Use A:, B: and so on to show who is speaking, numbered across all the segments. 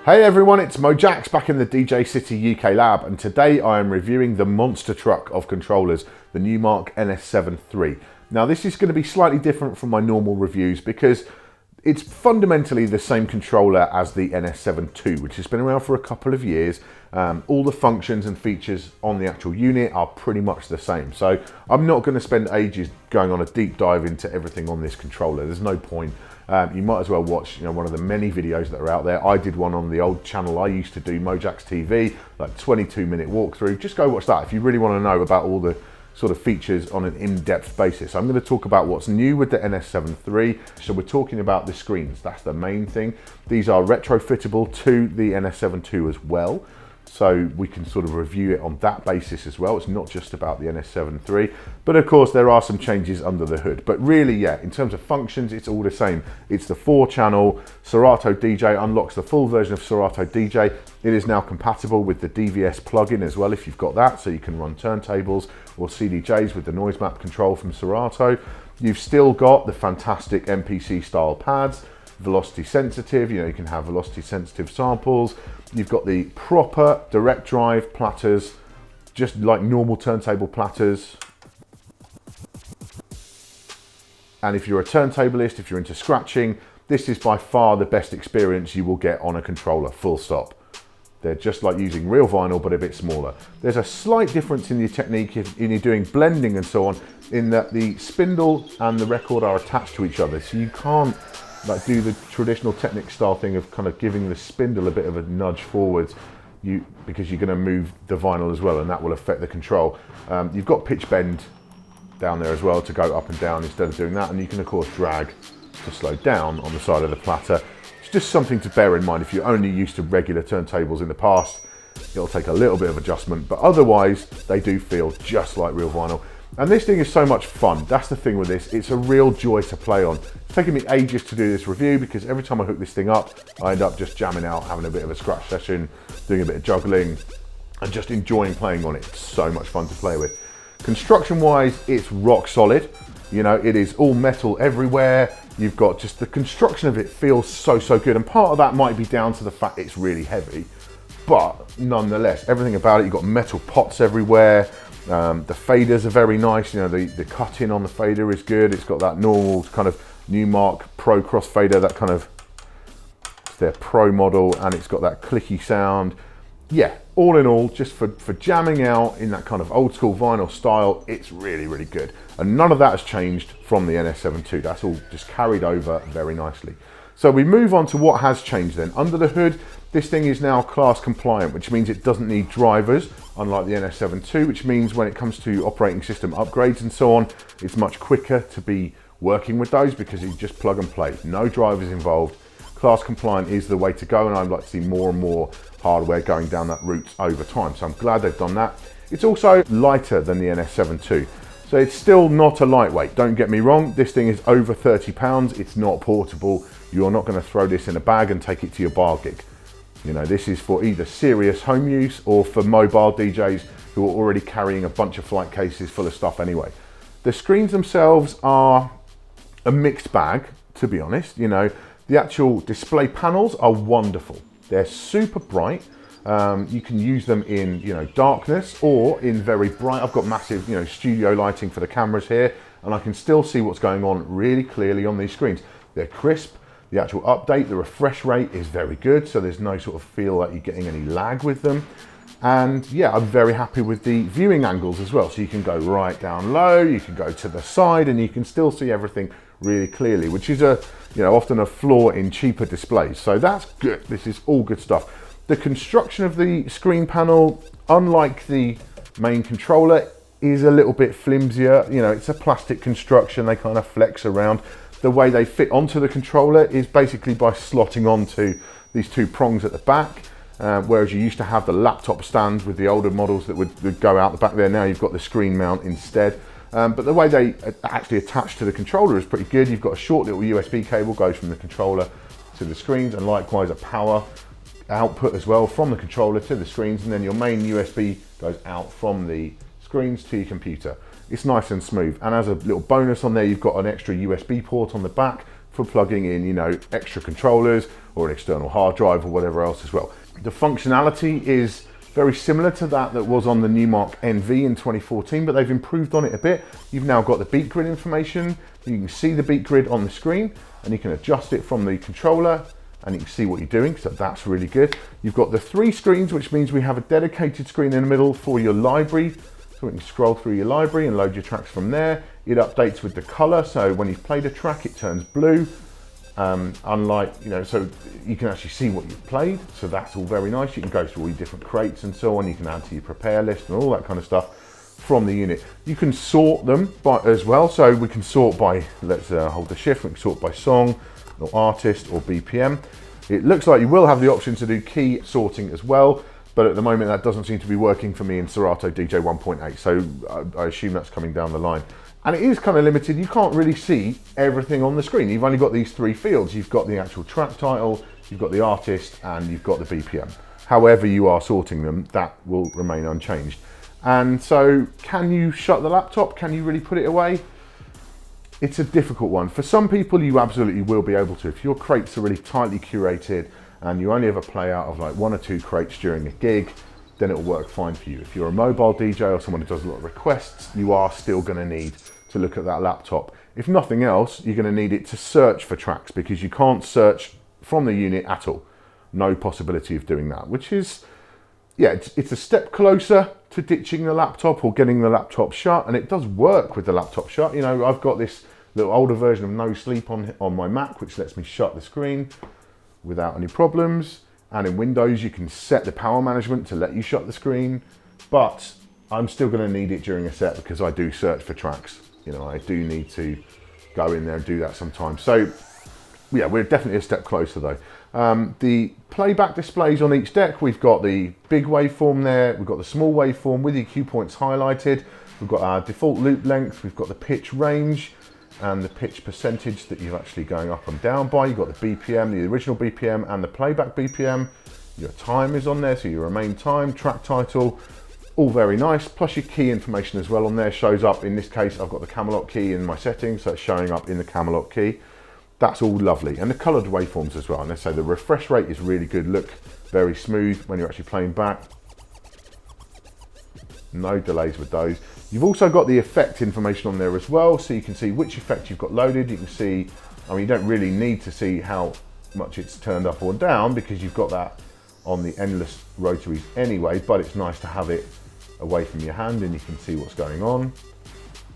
A: Hey everyone, it's Mojaxx back in the DJ City UK lab, and today I am reviewing the monster truck of controllers, the Numark NS7 III. Now this is going to be slightly different from my normal reviews because it's fundamentally the same controller as the NS7 II, which has been around for a couple of years. All the functions and features on the actual unit are pretty much the same. So I'm not going to spend ages going on a deep dive into everything on this controller. There's no point. You might as well watch one of the many videos that are out there. I did one on the old channel I used to do, Mojaxx TV, like 22-minute walkthrough. Just go watch that if you really want to know about all the sort of features on an in-depth basis. I'm going to talk about what's new with the NS7 III. So we're talking about the screens. That's the main thing. These are retrofittable to the NS7 II as well. So we can sort of review it on that basis as well. It's not just about the NS7 III, but of course there are some changes under the hood. But really, yeah, in terms of functions, it's all the same. It's the 4-channel Serato DJ, unlocks the full version of Serato DJ. It is now compatible with the DVS plugin as well if you've got that, so you can run turntables or CDJs with the noise map control from Serato. You've still got the fantastic MPC style pads, velocity sensitive, you can have velocity sensitive samples. You've got the proper direct drive platters, just like normal turntable platters. And if you're a turntablist, if you're into scratching, this is by far the best experience you will get on a controller, full stop. They're just like using real vinyl, but a bit smaller. There's a slight difference in your technique if you're doing blending and so on, in that the spindle and the record are attached to each other. So you can't like do the traditional Technic style thing of kind of giving the spindle a bit of a nudge forwards, because you're going to move the vinyl as well, and that will affect the control. You've got pitch bend down there as well to go up and down instead of doing that, and you can of course drag to slow down on the side of the platter. It's just something to bear in mind if you're only used to regular turntables in the past. It'll take a little bit of adjustment, but otherwise they do feel just like real vinyl. And this thing is so much fun. That's the thing with this. It's a real joy to play on. It's taken me ages to do this review because every time I hook this thing up, I end up just jamming out, having a bit of a scratch session, doing a bit of juggling, and just enjoying playing on it. It's so much fun to play with. Construction wise, it's rock solid. It is all metal everywhere. You've got just the construction of it feels so good. And part of that might be down to the fact it's really heavy, but nonetheless, everything about it, you've got metal pots everywhere. The faders are very nice. The cut-in on the fader is good. It's got that normal kind of Numark Pro crossfader, that kind of, it's their Pro model, and it's got that clicky sound. Yeah, all in all, just for jamming out in that kind of old school vinyl style, it's really good. And none of that has changed from the NS7 II. That's all just carried over very nicely. So we move on to what has changed then. Under the hood, this thing is now class compliant, which means it doesn't need drivers, unlike the NS7 II, which means when it comes to operating system upgrades and so on, it's much quicker to be working with those because you just plug and play. No drivers involved. Class compliant is the way to go, and I'd like to see more and more hardware going down that route over time. So I'm glad they've done that. It's also lighter than the NS7 II. So it's still not a lightweight, don't get me wrong. This thing is over 30 pounds. It's not portable. You're not going to throw this in a bag and take it to your bar gig. This is for either serious home use or for mobile DJs who are already carrying a bunch of flight cases full of stuff anyway. The screens themselves are a mixed bag, to be honest. The actual display panels are wonderful. They're super bright. You can use them in darkness or in very bright. I've got massive studio lighting for the cameras here, and I can still see what's going on really clearly on these screens. They're crisp. The actual update, the refresh rate is very good, so there's no sort of feel like you're getting any lag with them. And yeah, I'm very happy with the viewing angles as well. So you can go right down low, you can go to the side, and you can still see everything really clearly, which is often a flaw in cheaper displays. So that's good. This is all good stuff. The construction of the screen panel, unlike the main controller, is a little bit flimsier. It's a plastic construction. They kind of flex around. The way they fit onto the controller is basically by slotting onto these two prongs at the back, whereas you used to have the laptop stand with the older models that would go out the back there. Now you've got the screen mount instead. But the way they actually attach to the controller is pretty good. You've got a short little USB cable goes from the controller to the screens, and likewise a power output as well from the controller to the screens, and then your main USB goes out from the screens to your computer. It's nice and smooth, and as a little bonus on there, you've got an extra USB port on the back for plugging in, you know, extra controllers or an external hard drive or whatever else as well. The functionality is very similar to that was on the Numark NV in 2014, but they've improved on it a bit. You've now got the beat grid information. You can see the beat grid on the screen and you can adjust it from the controller and you can see what you're doing, so that's really good. You've got the 3 screens, which means we have a dedicated screen in the middle for your library. So we can scroll through your library and load your tracks from there. It updates with the color, so when you've played a track, it turns blue. Unlike, you know, so you can actually see what you've played, so that's all very nice. You can go through all your different crates and so on. You can add to your prepare list and all that kind of stuff from the unit. You can sort them as well, so we can sort by, let's hold the shift, we can sort by song or artist or BPM. It looks like you will have the option to do key sorting as well, but at the moment that doesn't seem to be working for me in Serato DJ 1.8, so I assume that's coming down the line. And it is kind of limited. You can't really see everything on the screen. You've only got these 3 fields. You've got the actual track title, you've got the artist, and you've got the BPM. However you are sorting them, that will remain unchanged. And so, can you shut the laptop? Can you really put it away? It's a difficult one. For some people, you absolutely will be able to. If your crates are really tightly curated and you only ever play out of like 1 or 2 crates during a gig, then it'll work fine for you. If you're a mobile DJ or someone who does a lot of requests, you are still gonna need to look at that laptop. If nothing else, you're gonna need it to search for tracks because you can't search from the unit at all. No possibility of doing that, which is, yeah, it's a step closer to ditching the laptop or getting the laptop shut, and it does work with the laptop shut. You know, I've got this little older version of No Sleep on my Mac, which lets me shut the screen without any problems. And in Windows, you can set the power management to let you shut the screen, but I'm still gonna need it during a set because I do search for tracks. You know, I do need to go in there and do that sometimes. So yeah, we're definitely a step closer though. The playback displays on each deck, we've got the big waveform there, we've got the small waveform with your cue points highlighted, we've got our default loop length, we've got the pitch range, and the pitch percentage that you're actually going up and down by. You've got the BPM, the original BPM and the playback BPM. Your time is on there, so your remain time, track title, all very nice. Plus your key information as well on there shows up. In this case, I've got the Camelot key in my settings, so it's showing up in the Camelot key. That's all lovely. And the colored waveforms as well. And let's say the refresh rate is really good. Look very smooth when you're actually playing back. No delays with those. You've also got the effect information on there as well, so you can see which effect you've got loaded. You can see, I mean, you don't really need to see how much it's turned up or down because you've got that on the endless rotaries anyway, but it's nice to have it away from your hand and you can see what's going on.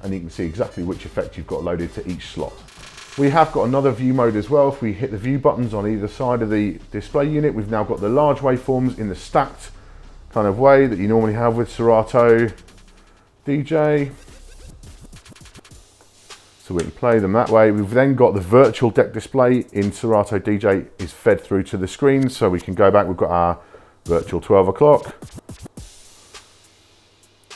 A: And you can see exactly which effect you've got loaded to each slot. We have got another view mode as well. If we hit the view buttons on either side of the display unit, we've now got the large waveforms in the stacked kind of way that you normally have with Serato DJ. So we can play them that way. We've then got the virtual deck display in Serato DJ is fed through to the screen, so we can go back. We've got our virtual 12 o'clock.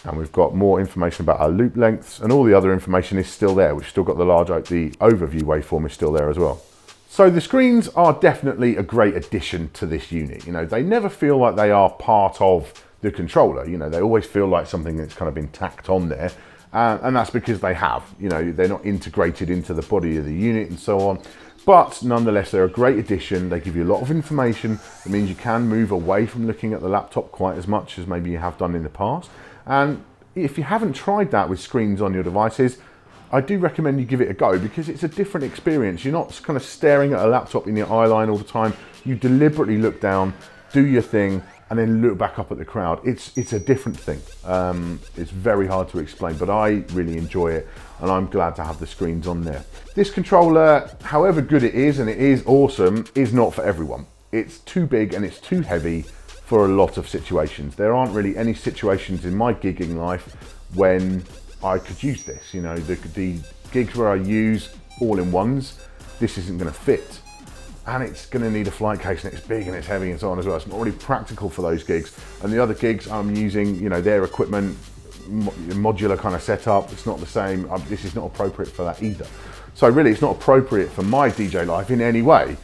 A: And we've got more information about our loop lengths, and all the other information is still there. We've still got the overview waveform is still there as well. So the screens are definitely a great addition to this unit. You know, they never feel like they are part of the controller. You know, they always feel like something that's kind of been tacked on there. And that's because they have, you know, they're not integrated into the body of the unit and so on. But nonetheless, they're a great addition. They give you a lot of information. It means you can move away from looking at the laptop quite as much as maybe you have done in the past. And if you haven't tried that with screens on your devices, I do recommend you give it a go because it's a different experience. You're not kind of staring at a laptop in your eye line all the time. You deliberately look down, do your thing, and then look back up at the crowd. It's a different thing. It's very hard to explain, but I really enjoy it, and I'm glad to have the screens on there. This controller, however good it is, and it is awesome, is not for everyone. It's too big and it's too heavy for a lot of situations. There aren't really any situations in my gigging life when I could use this. You know, the gigs where I use all-in-ones, this isn't gonna fit. And it's going to need a flight case, and it's big and it's heavy and so on as well. It's not really practical for those gigs. And the other gigs I'm using, you know, their equipment, modular kind of setup, it's not the same. This is not appropriate for that either. So really it's not appropriate for my DJ life in any way,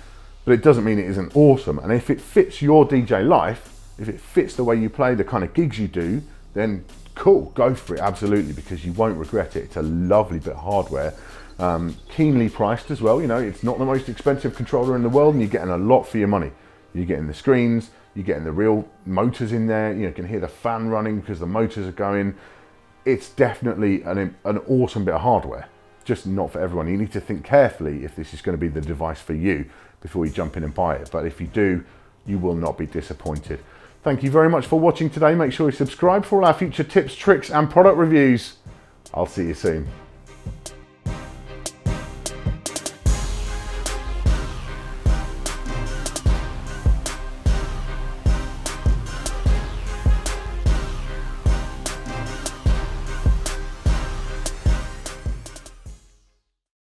A: but it doesn't mean it isn't awesome. And if it fits your DJ life, if it fits the way you play, the kind of gigs you do, then cool, go for it, absolutely, because you won't regret it. It's a lovely bit of hardware Keenly priced as well. You know, it's not the most expensive controller in the world, and you're getting a lot for your money. You're getting the screens, you're getting the real motors in there. You can hear the fan running because the motors are going. It's definitely an awesome bit of hardware, just not for everyone. You need to think carefully if this is going to be the device for you before you jump in and buy it. But if you do, you will not be disappointed. Thank you very much for watching today. Make sure you subscribe for all our future tips, tricks, and product reviews. I'll see you soon.